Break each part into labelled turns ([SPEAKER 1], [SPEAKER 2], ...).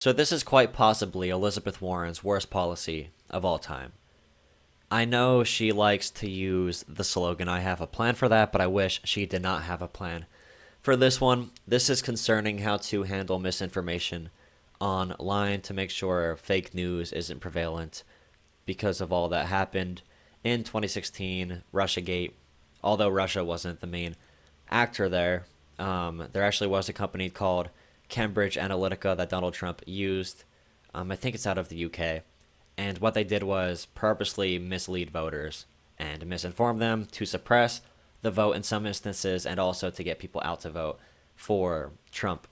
[SPEAKER 1] So this is quite possibly Elizabeth Warren's worst policy of all time. I know she likes to use the slogan, I have a plan for that, but I wish she did not have a plan for this one. This is concerning how to handle misinformation online to make sure fake news isn't prevalent because of all that happened in 2016, Russiagate. Although Russia wasn't the main actor there, there actually was a company called Cambridge Analytica that Donald Trump used. I think it's out of the UK. And what they did was purposely mislead voters and misinform them to suppress the vote in some instances and also to get people out to vote for Trump.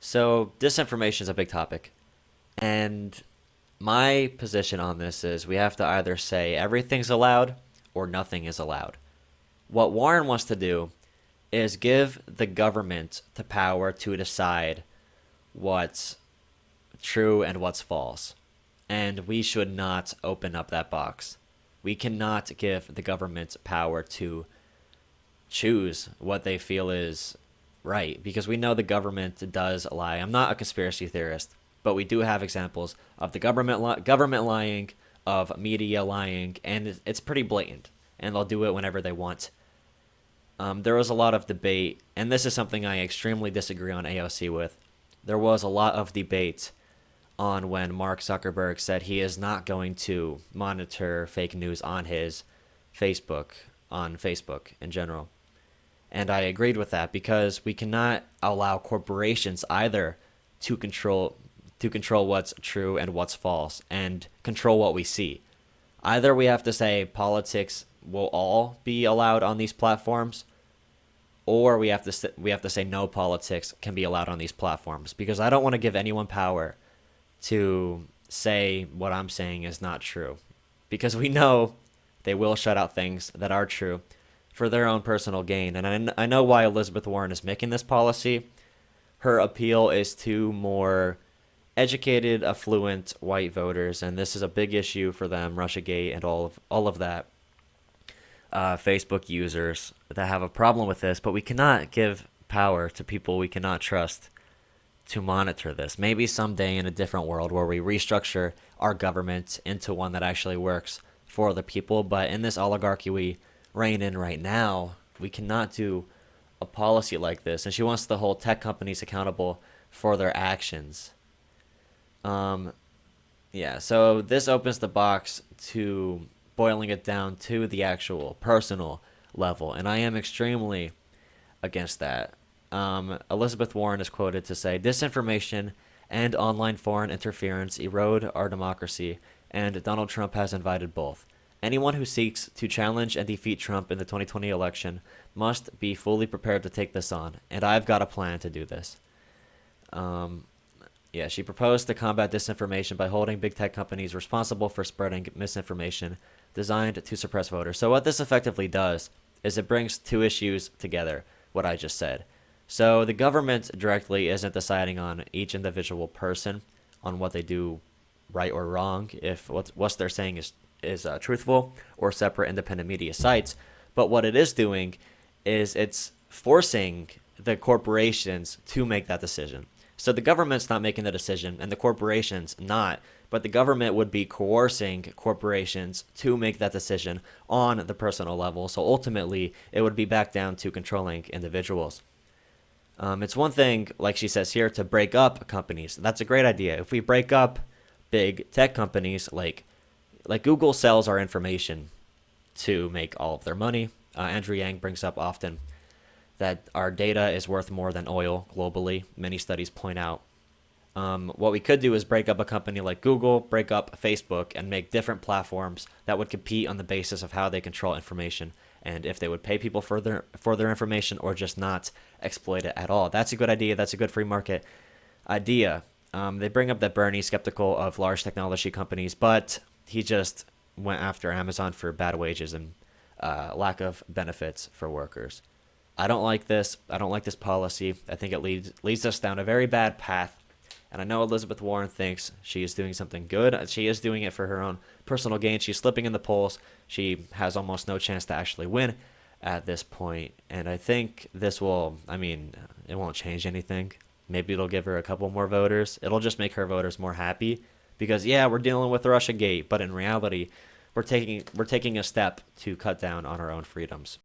[SPEAKER 1] So disinformation is a big topic. And my position on this is we have to either say everything's allowed or nothing is allowed. What Warren wants to do is give the government the power to decide what's true and what's false. And we should not open up that box. We cannot give the government power to choose what they feel is right because we know the government does lie. I'm not a conspiracy theorist, but we do have examples of the government lying, of media lying, and it's pretty blatant. And they'll do it whenever they want. There was a lot of debate, and this is something I extremely disagree on AOC with. There was a lot of debate on when Mark Zuckerberg said he is not going to monitor fake news on his Facebook, on Facebook in general. And I agreed with that because we cannot allow corporations either to control what's true and what's false and control what we see. Either we have to say politics will all be allowed on these platforms, or we have to say no politics can be allowed on these platforms because I don't want to give anyone power to say what I'm saying is not true because we know they will shut out things that are true for their own personal gain. And I know why Elizabeth Warren is making this policy. Her appeal is to more educated, affluent white voters, and this is a big issue for them, Russiagate and all of that. Facebook users that have a problem with this, but we cannot give power to people we cannot trust to monitor this. Maybe someday in a different world where we restructure our government into one that actually works for the people, but in this oligarchy we reign in right now, we cannot do a policy like this. And she wants to hold tech companies accountable for their actions. Yeah, so this opens the box to boiling it down to the actual personal level, and I am extremely against that. Elizabeth Warren is quoted to say, "Disinformation and online foreign interference erode our democracy, and Donald Trump has invited both. Anyone who seeks to challenge and defeat Trump in the 2020 election must be fully prepared to take this on, and I've got a plan to do this." Yeah, she proposed to combat disinformation by holding big tech companies responsible for spreading misinformation designed to suppress voters. So what this effectively does is it brings two issues together, what I just said. So the government directly isn't deciding on each individual person on what they do right or wrong, if what they're saying is truthful, or separate independent media sites. But what it is doing is it's forcing the corporations to make that decision. So the government's not making the decision and the corporations not, but the government would be coercing corporations to make that decision on the personal level. So ultimately, it would be back down to controlling individuals. It's one thing, like she says here, to break up companies. That's a great idea. If we break up big tech companies like Google sells our information to make all of their money. Andrew Yang brings up often that our data is worth more than oil globally. Many studies point out. What we could do is break up a company like Google, break up Facebook, and make different platforms that would compete on the basis of how they control information and if they would pay people for their information or just not exploit it at all. That's a good idea. That's a good free market idea. They bring up that Bernie's skeptical of large technology companies, but he just went after Amazon for bad wages and lack of benefits for workers. I don't like this. I don't like this policy. I think it leads us down a very bad path. And I know Elizabeth Warren thinks she is doing something good. She is doing it for her own personal gain. She's slipping in the polls. She has almost no chance to actually win at this point. And I think this will, it won't change anything. Maybe it'll give her a couple more voters. It'll just make her voters more happy because yeah, we're dealing with Russia Gate, but in reality, we're taking a step to cut down on our own freedoms.